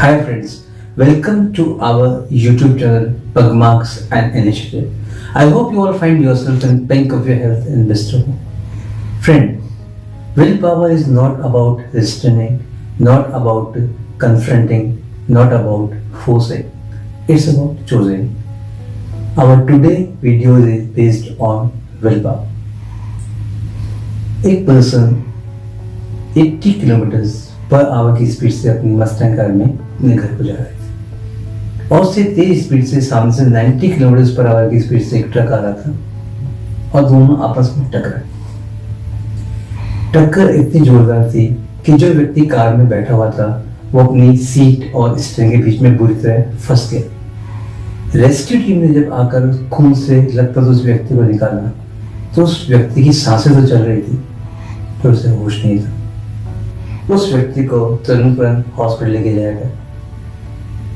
Hi friends, welcome to our YouTube channel Pugmarks and Initiative. I hope you all find yourself in pink of your health in this room. Friend, willpower is not about restraining, not about confronting, not about forcing. It's about choosing. Our today video is based on willpower. एक person 80 kilometre per hour की speed से अपनी Mustang car में अपने घर को जा रहे थे और उससे तेज स्पीड से सामने से 90 किलोमीटर पर आवर की स्पीड से एक ट्रक आ रहा था और दोनों आपस में टकराए। टक्कर इतनी जोरदार थी कि जो व्यक्ति कार में बैठा हुआ था वो अपनी सीट और स्टीयरिंग के बीच में बुरी तरह फंस गया। रेस्क्यू टीम ने जब आकर खून से लथपथ उस व्यक्ति को निकाला तो उस व्यक्ति की सांसें तो चल रही थी पर उसे होश नहीं था। उस व्यक्ति को तुरंत हॉस्पिटल लेके जाया गया।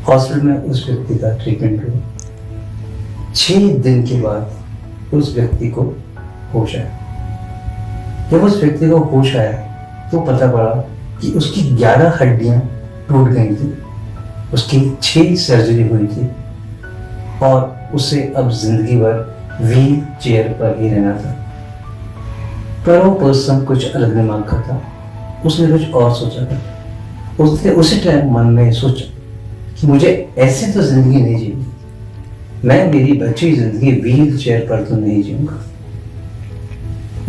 हॉस्पिटल में उस व्यक्ति का ट्रीटमेंट हुआ। 6 दिन के बाद उस व्यक्ति को होश आया। जब उस व्यक्ति को होश आया तो पता पड़ा कि उसकी 11 हड्डियां टूट गई थी, उसकी 6 सर्जरी हुई थी और उसे अब जिंदगी भर व्हील चेयर पर ही रहना था। पर वो पर्सन कुछ अलग दिमाग का था, उसने कुछ और सोचा था। उसने उसी टाइम मन में सोचा कि मुझे ऐसे तो जिंदगी नहीं जीनी, मैं मेरी बची जिंदगी व्हील चेयर पर तो नहीं जीऊंगा।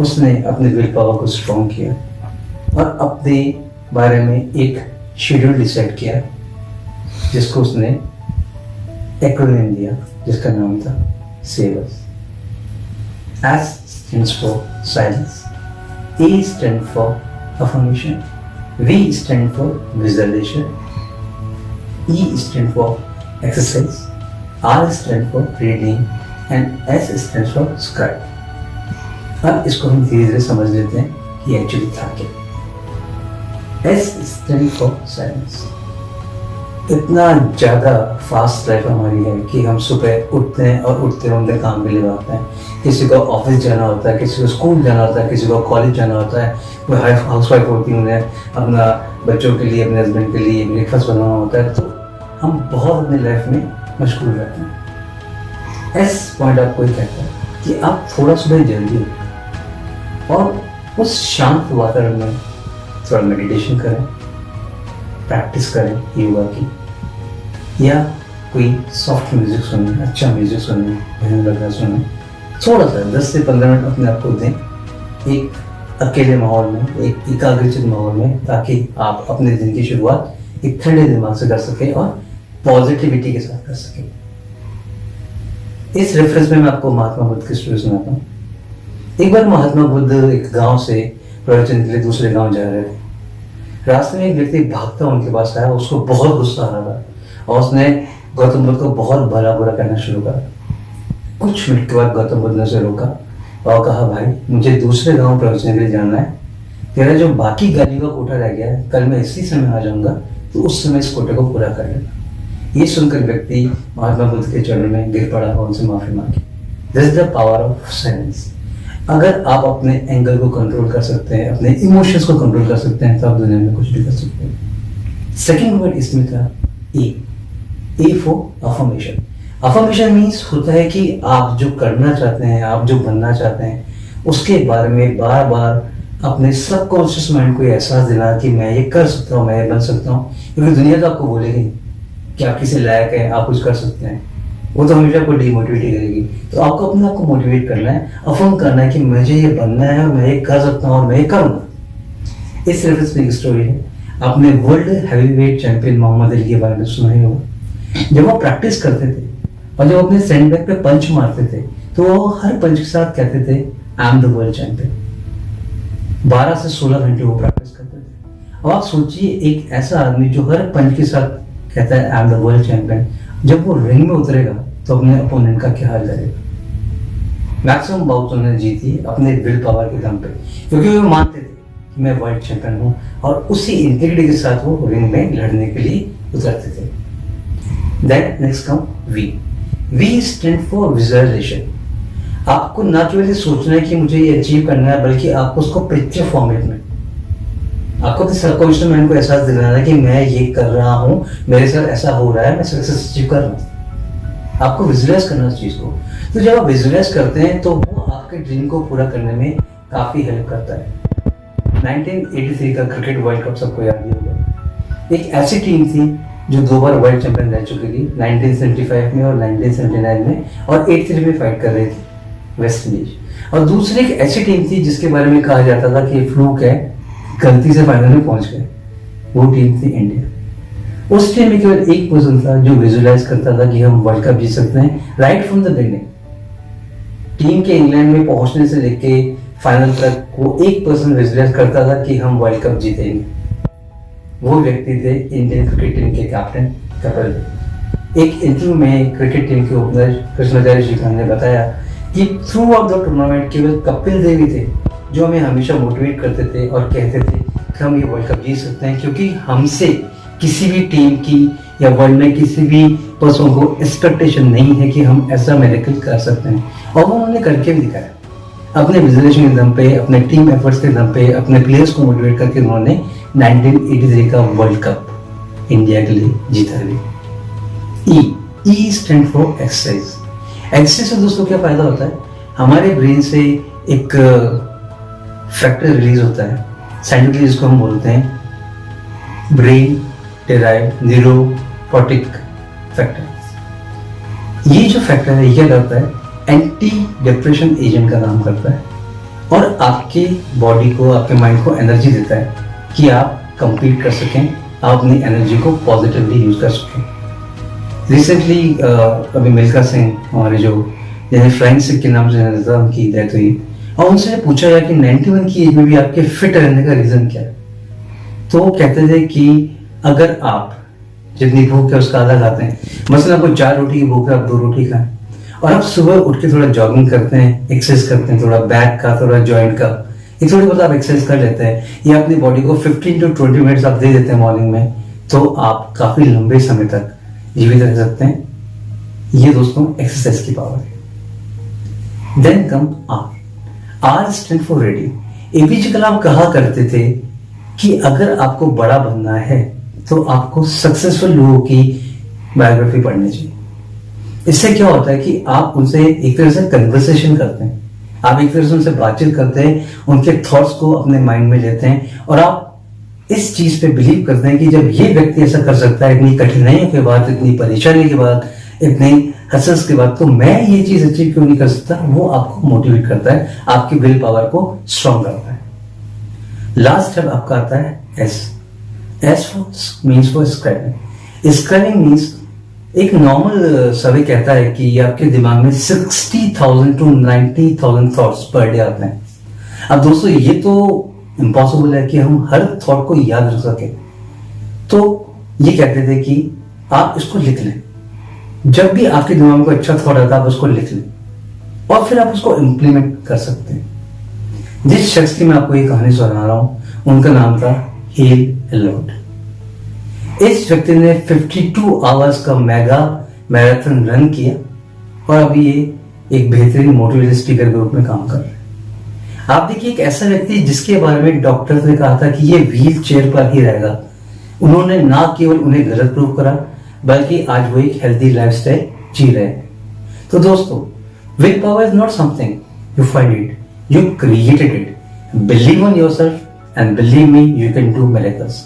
उसने अपने विल पावर को स्ट्रॉन्ग किया और अपने बारे में एक शेड्यूल डिसाइड किया जिसको उसने एक्रोनिम दिया, जिसका नाम था सेवर्स। S stands for silence, A stands for affirmation, V stands for visualization, E stands for exercise, R stands for reading and S stands for scribe. अब इसको हम धीरे धीरे समझ लेते हैं कि एक्चुअली था क्या। S stands for silence. इतना ज़्यादा फास्ट लाइफ हमारी है कि हम सुबह उठते हैं और उठते उठते काम के लिए भागते हैं। किसी को ऑफिस जाना होता है, किसी को स्कूल जाना होता है, किसी को कॉलेज जाना होता है, कोई हाउस वाइफ होती है, उन्हें अपना बच्चों के लिए, अपने हस्बैंड के लिए ब्रेकफास्ट बनाना होता है। तो हम बहुत अपनी लाइफ में मशगूल रहते हैं। एस पॉइंट आपको ये कहता है कि आप थोड़ा सुबह जल्दी उठें और उस शांत वातावरण में थोड़ा मेडिटेशन करें, प्रैक्टिस करें योगा की, या कोई सॉफ्ट म्यूजिक सुने, अच्छा म्यूजिक सुने, भजन वगैरह सुने। थोड़ा सा 10 से 15 मिनट अपने आप को दें एक अकेले माहौल में, एक एकाग्रचित माहौल में, ताकि आप अपने दिन की शुरुआत एक ठंडे दिमाग से कर सकें और पॉजिटिविटी के साथ कर सकें। इस रेफरेंस में मैं आपको महात्मा बुद्ध की स्टोरी सुनाता हूँ। एक बार महात्मा बुद्ध एक गांव से प्रवचन के लिए दूसरे गांव जा रहे थे। रास्ते में एक व्यक्ति भागता उनके पास आया, उसको बहुत गुस्सा आ रहा था और उसने गौतम बुद्ध को बहुत भला बुरा कहना शुरू करा। कुछ मिनट के बाद गौतम बुद्ध ने उसे रोका और कहा, भाई मुझे दूसरे गांव प्रवचन के लिए जाना है, तेरा जो बाकी गालियों का कोटा रह गया है, कल मैं इसी समय आ जाऊंगा, तो उस समय इस कोटे को पूरा कर लेना। ये सुनकर व्यक्ति महात्मा बुद्ध के चरणों में गिर पड़ा और उनसे माफी मांगी। This is the power of silence. अगर आप अपने एंगर को कंट्रोल कर सकते हैं, अपने इमोशंस को कंट्रोल कर सकते हैं, तो आप दुनिया में कुछ भी कर सकते हैं। सेकेंड वर्ड इसमें था A for affirmation. Affirmation means होता है कि आप जो करना चाहते हैं, आप जो बनना चाहते हैं, उसके बारे में बार बार अपने सबकॉन्शियस माइंड को एहसास दिला कि मैं ये कर सकता हूँ, मैं ये बन सकता हूँ। क्योंकि दुनिया तो आपको बोलेगी कि आप किसी लायक हैं, आप कुछ कर सकते हैं, वो तो हमेशा आपको डिमोटिवेट करेगी। तो आपको अपने आप को मोटिवेट करना है, अफर्म करना है कि मुझे ये बनना है और मैं ये कर सकता हूँ और मैं ये करूँगा। इस रेफरेंस में एक स्टोरी है। आपने world heavyweight champion Muhammad Ali के बारे में सुना ही होगा। जब वो प्रैक्टिस करते थे और जब अपने सैंडबैग पे पंच मारते थे तो वो हर पंच के साथ कहते थे, I am the world champion. 12 से 16 घंटे वो प्रैक्टिस करते थे। अब आप सोचिए, एक ऐसा आदमी जो हर पंच के साथ कहता है I am the world champion, जब वो रिंग में उतरेगा तो अपने अपोनेंट का क्या हाल करेगा। मैक्सिमम बाउट उन्होंने जीती अपने विल पावर के दम पे, क्योंकि वो मानते थे कि मैं वर्ल्ड चैंपियन हूँ और उसी इंटीग्रिटी के साथ वो रिंग में लड़ने के लिए उतरते थे। Then next come we stand for visualization. आपको ना केवल सोचना है कि मुझे ये अचीव करना है, बल्कि आपको उसको पिक्चर फॉर्मेट में आपको अपने सबकॉन्शियस माइंड को एहसास दिलाना है कि मैं ये कर रहा हूँ, मेरे साथ ऐसा हो रहा है, मैं सक्सेस अचीव कर रहा हूँ। आपको विजुअलाइज करना उस चीज को। तो जब आप विजुअलाइज करते हैं तो वो आपके ड्रीम को पूरा करने में काफी हेल्प करता है। 1983 का क्रिकेट वर्ल्ड कप सबको याद ही होगा। एक ऐसी टीम थी जो 2 बार वर्ल्ड चैंपियन रह चुकी थी, 1975 में और 1979 में, और 83 में फाइट कर रही थी वेस्ट इंडीज। और दूसरी एक ऐसी टीम थी जिसके बारे में कहा जाता था कि फ्लूक है, गलती से फाइनल में पहुंच गए, वो टीम थी इंडिया। उस टीम में केवल एक पर्सन था जो विजुअलाइज करता था कि हम वर्ल्ड कप जीत सकते हैं right from the beginning. Team के इंग्लैंड में पहुंचने से लेके फाइनल तक वो एक पर्सन विजुअलाइज करता था कि हम वर्ल्ड कप जीतेंगे। वो व्यक्ति थे इंडियन क्रिकेट टीम के कैप्टन कपिल देव। एक इंटरव्यू में क्रिकेट टीम के ओपनर कृष्णाचार्य श्रीकांत ने बताया कि थ्रू आउट द टूर्नामेंट केवल कपिल देव ही थे जो हमें हमेशा मोटिवेट करते थे और कहते थे कि हम ये वर्ल्ड कप जीत सकते हैं, क्योंकि हमसे किसी भी टीम की या वर्ल्ड में किसी भी पर्सन को एक्सपेक्टेशन नहीं है कि हम ऐसा मिरेकल कर सकते हैं। और वो उन्होंने करके भी दिखाया, अपने विजुअलाइजेशन के दम पे, अपने टीम एफर्ट्स के दम पे, अपने प्लेयर्स को मोटिवेट करके उन्होंने 1983 का वर्ल्ड कप इंडिया के लिए जीता है। E stand for exercise. Exercise से दोस्तों क्या फायदा होता है, हमारे ब्रेन से एक फैक्टर रिलीज होता है, साइंटिफिकली जिसको हम बोलते हैं ब्रेन डेराइव्ड न्यूरोकॉर्टिक फैक्टर। ये जो फैक्टर है ये क्या करता है, एंटी डिप्रेशन एजेंट का काम करता है और आपके बॉडी को, आपके माइंड को एनर्जी देता है कि आप कंप्लीट कर सकें, आप अपनी एनर्जी को पॉजिटिवली यूज कर सकें। रिसेंटली अभी मिल्खा सिंह हमारे जो जिन्हें फ्लाइंग सिख के नाम से जाना था, उनकी डेथ हुई और उनसे पूछा गया कि 91 की एज में भी आपके फिट रहने का रीजन क्या है। तो वो कहते थे कि अगर आप जितनी भूख है उसका आधा खाते हैं, मसलन आपको 4 रोटी की भूख है, आप 2 रोटी खाएं, और आप सुबह उठ के थोड़ा जॉगिंग करते हैं, एक्सरसाइज करते हैं, थोड़ा बैक का, थोड़ा जॉइंट का, ये थोड़ी बहुत आप एक्सरसाइज कर लेते हैं, या अपनी बॉडी को 15 to 20 मिनट्स आप दे देते हैं मॉर्निंग में, तो आप काफी लंबे समय तक जीवित रह सकते हैं। ये दोस्तों एक्सरसाइज की पावर है। Then come or stand for radio. APJ Kalam कहा करते थे कि अगर आपको बड़ा बनना है तो आपको सक्सेसफुल लोगों की बायोग्राफी पढ़नी चाहिए। इससे क्या होता है कि आप उनसे एक तरह से कन्वर्सेशन करते हैं, आप एक तरह से उनसे बातचीत करते हैं, उनके थॉट्स को अपने माइंड में लेते हैं और आप इस चीज पे बिलीव करते हैं कि जब ये व्यक्ति ऐसा कर सकता है इतनी कठिनाइयों के बाद, इतनी परेशानी के बाद, इतनी हसरत के बाद, तो मैं ये चीज अचीव क्यों नहीं कर सकता। वो आपको मोटिवेट करता है, आपकी विल पावर को स्ट्रॉन्ग करता है। लास्ट स्टेप आपका आता है S means for scribing. Scribing means एक नॉर्मल सर्वे कहता है कि आपके दिमाग में 60,000 to 90,000 थॉट्स पर डे आते हैं। अब दोस्तों ये तो इम्पॉसिबल है कि हम हर थॉट को याद रख सके, तो ये कहते थे कि आप इसको लिख लें। जब भी आपके दिमाग में कोई अच्छा थॉट आता है आप उसको लिख लें और फिर आप उसको इम्प्लीमेंट कर सकते हैं। जिस शख्स की मैं आपको ये कहानी सुना रहा हूं उनका नाम था हेल एलोट। इस व्यक्ति ने 52 आवर्स का मेगा मैराथन रन किया और अभी ये एक बेहतरीन मोटिवेशन स्पीकर के रूप में काम कर रहे हैं। आप देखिए एक ऐसा व्यक्ति जिसके बारे में डॉक्टर ने कहा था कि ये व्हील चेयर पर ही रहेगा, उन्होंने ना केवल उन्हें गलत प्रूव करा बल्कि आज वो एक हेल्दी लाइफस्टाइल जी रहे हैं। तो दोस्तों, will power is not something you find it, you created it. Believe on yourself and believe me, you can do miracles.